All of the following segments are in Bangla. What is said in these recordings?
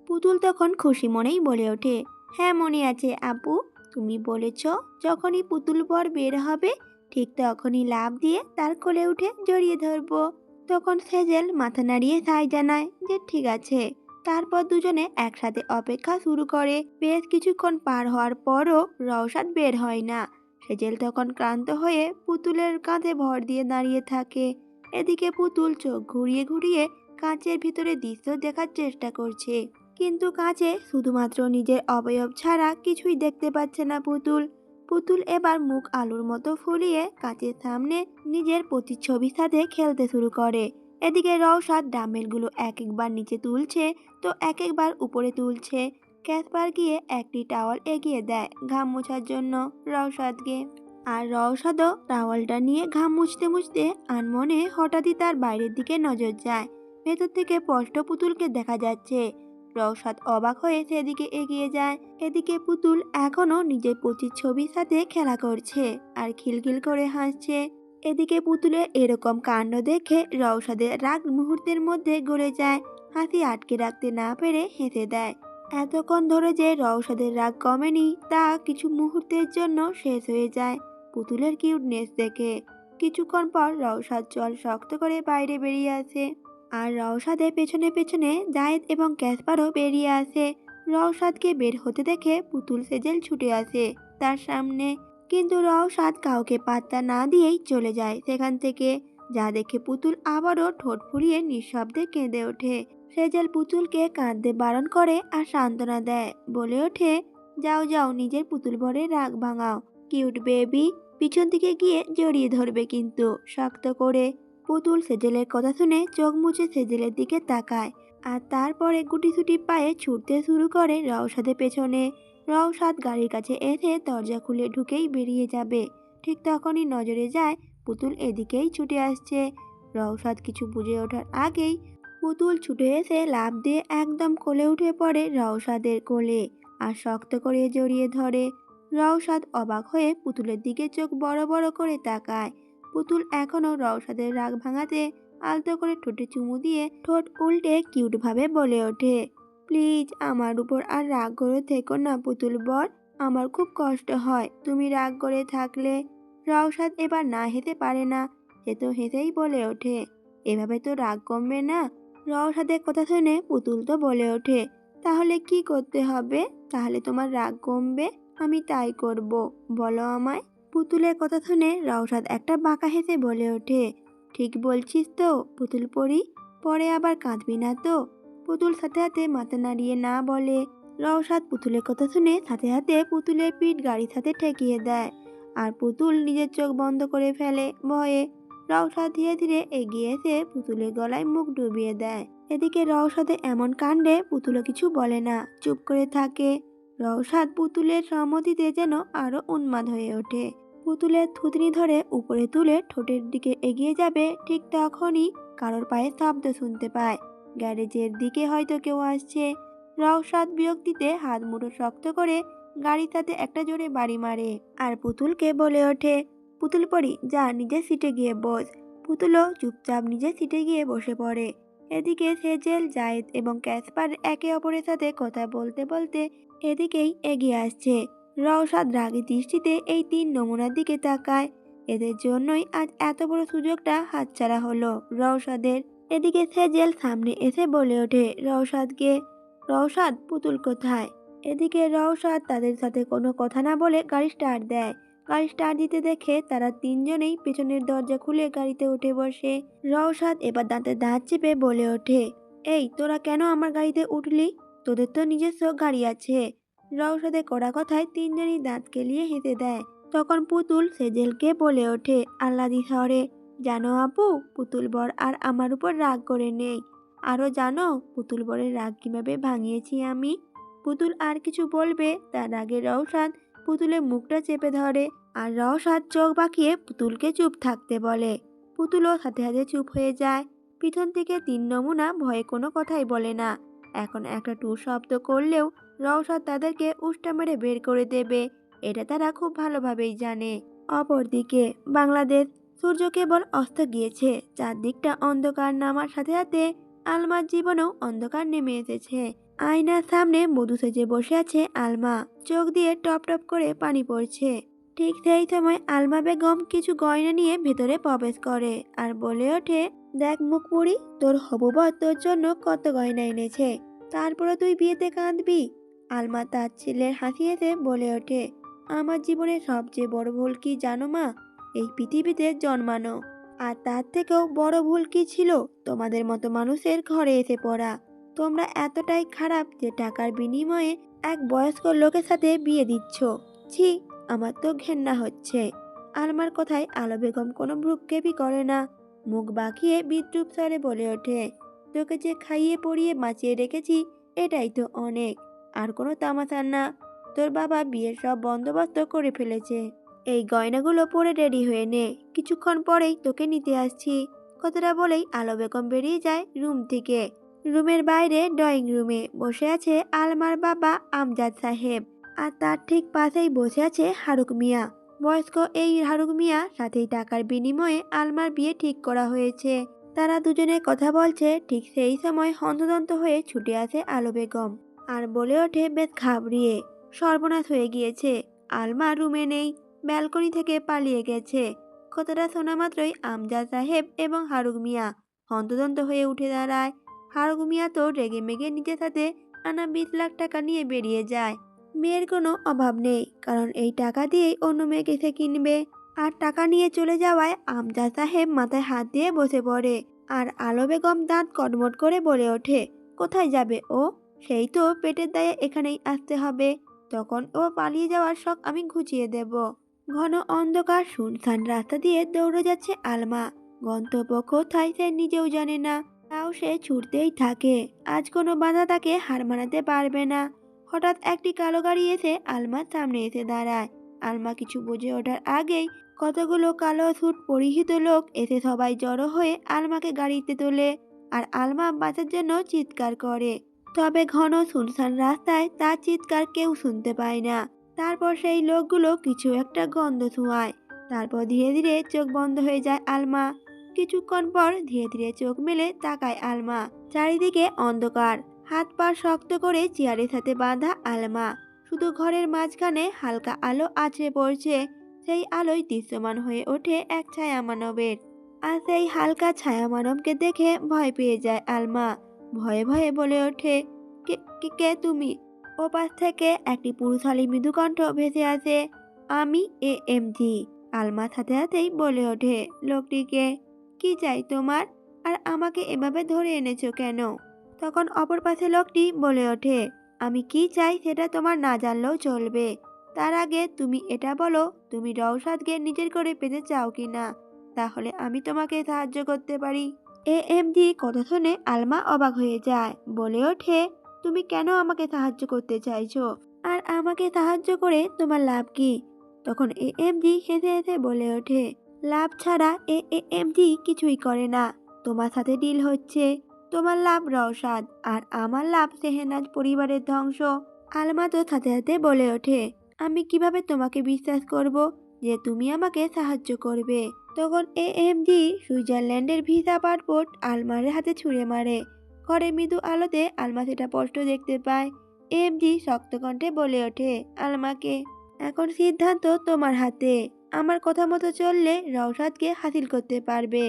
পুতুল তখন খুশি মনেই বলে ওঠে, হ্যাঁ মনে আছে আপু, তুমি বলেছ যখনই পুতুল বর বের হবে ঠিক তখনই লাফ দিয়ে তার কোলে উঠে জড়িয়ে ধরবো। তখন সেজেল মাথা নাড়িয়ে সায় জানায় যে ঠিক আছে। তারপর দুজনে একসাথে অপেক্ষা শুরু করে। বেশ কিছুক্ষণ পার হওয়ার পরও রওশাদ বের হয় না। সেজেল তখন ক্লান্ত হয়ে পুতুলের কাঁধে ভর দিয়ে দাঁড়িয়ে থাকে। এদিকে পুতুল চোখ ঘুরিয়ে ঘুরিয়ে কাঁচের ভিতরে দৃশ্য দেখার চেষ্টা করছে, কিন্তু কাঁচে শুধুমাত্র নিজের অবয়ব ছাড়া কিছুই দেখতে পাচ্ছে না পুতুল। পুতুল এবার মুখ আলুর মতো ফুলিয়ে কাঁচের সামনে নিজের প্রতিচ্ছবির সাথে খেলতে শুরু করে। এদিকে রওশাদ ডাম্বেলগুলো এক একবার নিচে তুলছে তো এক একবার উপরে তুলছে। ক্যাসপার গিয়ে একটি টাওয়াল এগিয়ে দেয় ঘাম মোছার জন্য রওশাদকে। আর রওশাদও টাওয়ালটা নিয়ে ঘাম মুছতে মুছতে আনমনে হঠাৎই তার বাইরের দিকে নজর যায়। ভেতর থেকে স্পষ্ট পুতুলকে দেখা যাচ্ছে। রওশাদ অবাক হয়ে সেদিকে এগিয়ে যায়। এদিকে পুতুল এখনো নিজের প্রতিচ্ছবির সাথে খেলা করছে আর খিলখিল করে হাসছে। এদিকে পুতুলের এরকম কাণ্ড দেখে রওশাদের রাগ মুহূর্তের মধ্যে গড়ে যায়। হাসি আটকে রাখতে না পেরে হেসে দেয়। এতক্ষণ ধরে যে রওশাদের রাগ কমেনি তা কিছু মুহূর্তের জন্য শেষ হয়ে যায় পুতুলের কিউটনেস দেখে। কিছুক্ষণ পর রওশাদ চল শক্ত করে বাইরে বেরিয়ে আসে। আর রওশাদের পেছনে পেছনে জায়েদ এবং ক্যাসপারও বেরিয়ে আসে। রওশাদকে বের হতে দেখে পুতুল সেজেল ছুটে আসে তার সামনে, কিন্তু রওশাদ কাউকে পাত্তা না দিয়েই চলে যায় সেখান থেকে। যা দেখে পুতুল আবারও ঠোঁট ফুলিয়ে নিঃশব্দে কেঁদে ওঠে। সেজেল পুতুলকে কাঁদতে বারণ করে আর সান্ত্বনা দেয়, বলে ওঠে, যাও যাও নিজের পুতুল ভরে রাগ ভাঙাও কিউট বেবি, পিছন দিকে গিয়ে জড়িয়ে ধরবে কিন্তু শক্ত করে। পুতুল সেজেলের কথা শুনে চোখ মুছে সেজেলের দিকে তাকায় আর তারপরে গুটিসুটি পায়ে ছুটতে শুরু করে রওশাদের পেছনে। রওশাদ গাড়ির কাছে এসে দরজা খুলে ঢুকেই বেরিয়ে যাবে, ঠিক তখনই নজরে যায় পুতুল এদিকেই ছুটে আসছে। রওশাদ কিছু বুঝে ওঠার আগেই পুতুল ছুটে এসে লাফ দিয়ে একদম কোলে উঠে পড়ে রওশাদের কোলে আর শক্ত করে জড়িয়ে ধরে। রওশাদ অবাক হয়ে পুতুলের দিকে চোখ বড় বড় করে তাকায়। পুতুল এখনো রওশাদের রাগ ভাঙাতে আলতো করে ঠোঁটে চুমু দিয়ে ঠোঁট উল্টে কিউটভাবে বলে ওঠে, প্লিজ আমার উপর আর রাগ করে থেকো না পুতুল বর, আমার খুব কষ্ট হয় তুমি রাগ করে থাকলে। রওশাদ এবার না হেসে পারে না, সে তো হেসেই বলে ওঠে, এভাবে তো রাগ কমবে না। রওশাদের কথা শুনে পুতুল তো বলে ওঠে, তাহলে কি করতে হবে, তাহলে তোমার রাগ কমবে, আমি তাই করব, বলো আমায়। পুতুলের কথা শুনে রওশাদ একটা বাঁকা হেসে বলে ওঠে, ঠিক বলছিস তো পুতুল পরি, পরে আবার কাঁদবি না তো। পুতুল সাথে সাথে মাথা নাড়িয়ে না বলে। রওশাদ পুতুলের কথা শুনে সাথে সাথে পুতুলের পিঠ গাড়ির সাথে ঠেকিয়ে দেয় আর পুতুল নিজের চোখ বন্ধ করে ফেলে ভয়ে। রওশাদ ধীরে ধীরে এগিয়ে এসে পুতুলের গলায় মুখ ডুবিয়ে দেয়। এদিকে রওশাদের এমন কাণ্ডে পুতুলও কিছু বলে না, চুপ করে থাকে। রওশাদ পুতুলের সম্মতিতে যেন আরো উন্মাদ হয়ে ওঠে। পুতুলের থুতনি ধরে উপরে তুলে ঠোঁটের দিকে এগিয়ে যাবে, ঠিক তখনই কারোর পায়ে শব্দ শুনতে পায়। গ্যারেজের দিকে হয়তো কেউ আসছে। রওশাদ বিরক্তিতে হাত মুঠো শক্ত করে গাড়ির সাথে একটা জোরে বাড়ি মারে আর পুতুলকে বলে ওঠে, পুতুল পরি যা নিজের সিটে গিয়ে বস। পুতুলও চুপচাপ নিজের সিটে গিয়ে বসে পড়ে। এদিকে সেজেল, জায়েদ এবং ক্যাসপার একে অপরের সাথে কথা বলতে বলতে এদিকেই এগিয়ে আসছে। রওশাদ রাগী দৃষ্টিতে এই তিন নমুনার দিকে তাকায়। এদের জন্যই আজ এত বড় সুযোগটা হাতছাড়া হলো রওশাদের। এদিকে সেজেল সামনে এসে বলে ওঠে রওশাদকে, রওশাদ পুতুল কোথায়। এদিকে রওশাদ তাদের সাথে কোনো কথা না বলে গাড়ি স্টার্ট দেয়। গাড়ি স্টার্ট দিতে দেখে তারা তিনজনেই পেছনের দরজা খুলে গাড়িতে উঠে বসে। রওশাদ এবার দাঁতে দাঁত চেপে বলে ওঠে, এই তোরা কেন আমার গাড়িতে উঠলি, তোদের তো নিজস্ব গাড়ি আছে। রওশাদের কড়া কথায় তিনজনই দাঁত কেলিয়ে হেসে দেয়। তখন পুতুল সেজেলকে বলে ওঠে আহ্লাদি স্বরে, জানো আপু, পুতুল বর আর আমার উপর রাগ করে নেই। আরও জানো পুতুল বরের রাগ কিভাবে ভাঙিয়েছি আমি। পুতুল আর কিছু বলবে তার আগে রওশাদ পুতুলের মুখটা চেপে ধরে আর রওশাদ চোখ বাঁকিয়ে পুতুলকে চুপ থাকতে বলে। পুতুলও সাথে সাথে চুপ হয়ে যায়। পিছন থেকে তিন নমুনা ভয়ে কোনো কথাই বলে না। এখন একটা টু শব্দ করলেও রওশাদ তাদেরকে উষ্টা মেরে বের করে দেবে, এটা তারা খুব ভালোভাবেই জানে। অপরদিকে বাংলাদেশ, সূর্য কেবল অস্ত গিয়েছে, চারদিকটা অন্ধকার নামার সাথে সাথে আলমার জীবনেও অন্ধকার নেমে এসেছে। আয়নার সামনে বধূ সেজে বসে আছে আলমা, চোখ দিয়ে টপ টপ করে পানি পড়ছে। ঠিক সেই সময় আলমা বেগম কিছু গয়না নিয়ে ভেতরে প্রবেশ করে আর বলে ওঠে, দেখ মুখপুরি, তোর হবু বর তোর জন্য কত গয়না এনেছে, তারপরে তুই বিয়েতে কাঁদবি। আলমা তার ছেলের হাসি হেসে বলে ওঠে, আমার জীবনের সবচেয়ে বড় ভুল কি জানো মা? এই পৃথিবীতে জন্মানো। আর তার থেকেও বড় ভুল কি ছিল? তোমাদের মতো মানুষের ঘরে এসে পড়া। তোমরা এতটাই খারাপ যে টাকার বিনিময়ে এক বয়স্ক লোকের সাথে বিয়ে দিচ্ছ। ছি, আমার তো ঘেন্না হচ্ছে। আলমার কথায় আলো বেগম কোনো ভ্রুক্ষেপই করে না, মুখ বাঁকিয়ে বিদ্রুপ স্বরে বলে ওঠে, তোকে যে খাইয়ে পরিয়ে বাঁচিয়ে রেখেছি এটাই তো অনেক, আর কোনো তামাশা না। তোর বাবা বিয়ের সব বন্দোবস্ত করে ফেলেছে। এই গয়নাগুলো পরে রেডি হয়ে নে, কিছুক্ষণ পরেই তোকে নিতে আসছি। কথাটা বলেই আলো বেগম বেরিয়ে যায় রুম থেকে। রুমের বাইরে ড্রয়িং রুমে বসে আছে আলমার বাবা আমজাদ সাহেব, আর তার ঠিক পাশেই বসে আছে হারুক মিয়া। বয়স্ক এই হারুক মিয়া সাথেই টাকার বিনিময়ে আলমার বিয়ে ঠিক করা হয়েছে। তারা দুজনে কথা বলছে, ঠিক সেই সময় হন্তদন্ত হয়ে ছুটে আসে আলো বেগম আর বলে ওঠে বেশ ঘাবড়িয়ে, সর্বনাশ হয়ে গিয়েছে, আলমা রুমে নেই, ব্যালকনি থেকে পালিয়ে গেছে। কথাটা শোনা মাত্রই আমজাদ সাহেব এবং হারুক মিয়া হন্তদন্ত হয়ে উঠে দাঁড়ায়। হারুক মিয়া তো রেগে মেগে নিজের সাথে আনা 20 লাখ টাকা নিয়ে বেরিয়ে যায়। মেয়ের কোনো অভাব নেই, কারণ এই টাকা দিয়েই অন্য মেয়েকে সে কিনবে। আর টাকা নিয়ে চলে যাওয়ায় আমজাদ সাহেব মাথায় হাত দিয়ে বসে পড়ে আর আলো বেগম দাঁত কটমট করে বলে ওঠে, কোথায় যাবে ও? সেই তো পেটের দায়ে এখানেই আসতে হবে, তখন ও পালিয়ে যাওয়ার শখ আমি ঘুচিয়ে দেব। ঘন অন্ধকার শুনশান রাস্তা দিয়ে দৌড়ে যাচ্ছে আলমা, গন্তব্য কোথায় সে নিজেও জানে না, তাও সে ছুটতেই থাকে। আজ কোনো বাধা তাকে হার মানাতে পারবে না। হঠাৎ একটি কালো গাড়ি এসে আলমার সামনে এসে দাঁড়ায়। আলমা কিছু বুঝে ওঠার আগেই কতগুলো কালো স্যুট পরিহিত লোক এসে সবাই জড়ো হয়ে আলমাকে গাড়িতে তোলে আর আলমা বাঁচার জন্য চিৎকার করে। তবে ঘন শুনশান রাস্তায় তার চিৎকার কেউ শুনতে পায় না। তারপর সেই লোকগুলো কিছু একটা গন্ধ ছোঁয়ায়, তারপর ধীরে ধীরে চোখ বন্ধ হয়ে যায় আলমা। কিছুক্ষণ পর ধীরে ধীরে চোখ মেলে তাকায় আলমা। চারিদিকে অন্ধকার, হাত পা শক্ত করে চেয়ারের সাথে বাঁধা আলমা। শুধু ঘরের মাঝখানে হালকা আলো আছড়ে পড়ছে, সেই আলোয় দৃশ্যমান হয়ে ওঠে এক ছায়া মানবের। আর সেই হালকা ছায়া মানবকে দেখে ভয় পেয়ে যায় আলমা। ভয়ে ভয়ে বলে ওঠে, কে কে কে তুমি? ওপাশ থেকে একটি পুরুষালী মৃদুকণ্ঠ ভেসে আসে, আমি AMG। আলমা সাথে সাথেই বলে ওঠে লোকটিকে, কি চাই তোমার? আর আমাকে এভাবে ধরে এনেছো কেন? তখন অপর পাশে লোকটি বলে ওঠে, আমি কি চাই সেটা তোমার না জানলেও চলবে। তার আগে তুমি এটা বলো, তুমি রওশাদকে নিজের করে পেতে চাও কি না, তাহলে আমি তোমাকে সাহায্য করতে পারি। AMD কথা শুনে আলমা অবাক হয়ে যায়, বলে ওঠে, তুমি কেন আমাকে সাহায্য করতে চাইছো? আর আমাকে সাহায্য করে তোমার লাভ কি? তখন AMD হেসে হেসে বলে ওঠে, লাভ ছাড়া AMD কিছুই করে না। তোমার সাথে ডিল হচ্ছে, তোমার লাভ রওশাদ আর আমার লাভ শেহনাজ পরিবারের ধ্বংস। আলমা তো সাথে সাথে বলে ওঠে, আমি কিভাবে তোমাকে বিশ্বাস করব যে তুমি আমাকে সাহায্য করবে? তখন AMD সুইজারল্যান্ডের ভিসা পাসপোর্ট আলমার হাতে ছুঁড়ে মারে। ঘরে মৃদু আলোতে আলমা সেটা স্পষ্ট দেখতে পায়। AMD শক্ত কণ্ঠে বলে ওঠে আলমাকে, এখন সিদ্ধান্ত তোমার হাতে। আমার কথা মতো চললে রওশাদকে হাসিল করতে পারবে,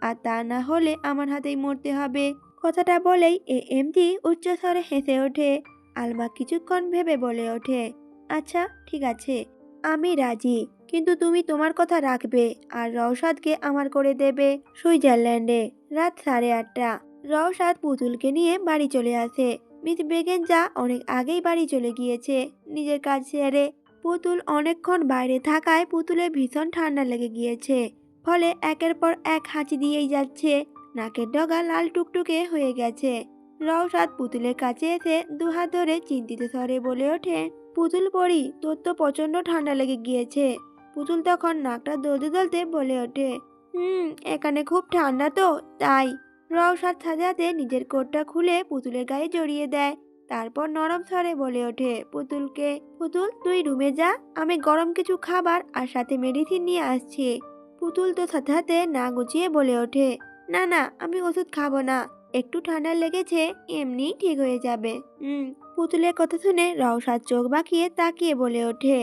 আর তা না হলে আমার হাতেই মরতে হবে। কথাটা বলেই AMD উচ্চস্বরে হেসে ওঠে। আলমা কিছুক্ষণ ভেবে বলে ওঠে, আচ্ছা ঠিক আছে, আমি রাজি, কিন্তু তুমি তোমার কথা রাখবে আর রওশাদকে আমার করে দেবে। সুইজারল্যান্ডে রাত 8:30। রওশাদ পুতুলকে নিয়ে বাড়ি চলে আসে। মিস বেগেন যা অনেক আগেই বাড়ি চলে গিয়েছে নিজের কাজ সেরে। পুতুল অনেকক্ষণ বাইরে থাকায় পুতুলের ভীষণ ঠান্ডা লেগে গিয়েছে, ফলে একের পর এক হাঁচি দিয়েই যাচ্ছে। নাকের ডগা লাল টুকটুকে হয়ে গেছে। রওশাদ পুতুলের কাছে এসে দুহাত ধরে চিন্তিত স্বরে বলে ওঠে, পুতুল পরি, তোর তো প্রচন্ড ঠান্ডা লেগে গিয়েছে। পুতুল তখন নাকটা দলতে দলতে বলে ওঠে, এখানে খুব ঠান্ডা তো তাই। রওশাদ সাথে নিজের কোটটা খুলে পুতুলের গায়ে জড়িয়ে দেয়, তারপর নরম স্বরে বলে ওঠে পুতুলকে, পুতুল তুই রুমে যা, আমি গরম কিছু খাবার আর সাথে মেডিসিন নিয়ে আসছি। পুতুল তো সাথে না গুছিয়ে বলে ওঠে, না না, আমি ওষুধ খাবো না, একটু ঠান্ডা লেগেছে, এমনিই ঠিক হয়ে যাবে। পুতুলের কথা শুনে রওশাদ চোখ বাঁকিয়ে তাকিয়ে বলে ওঠে,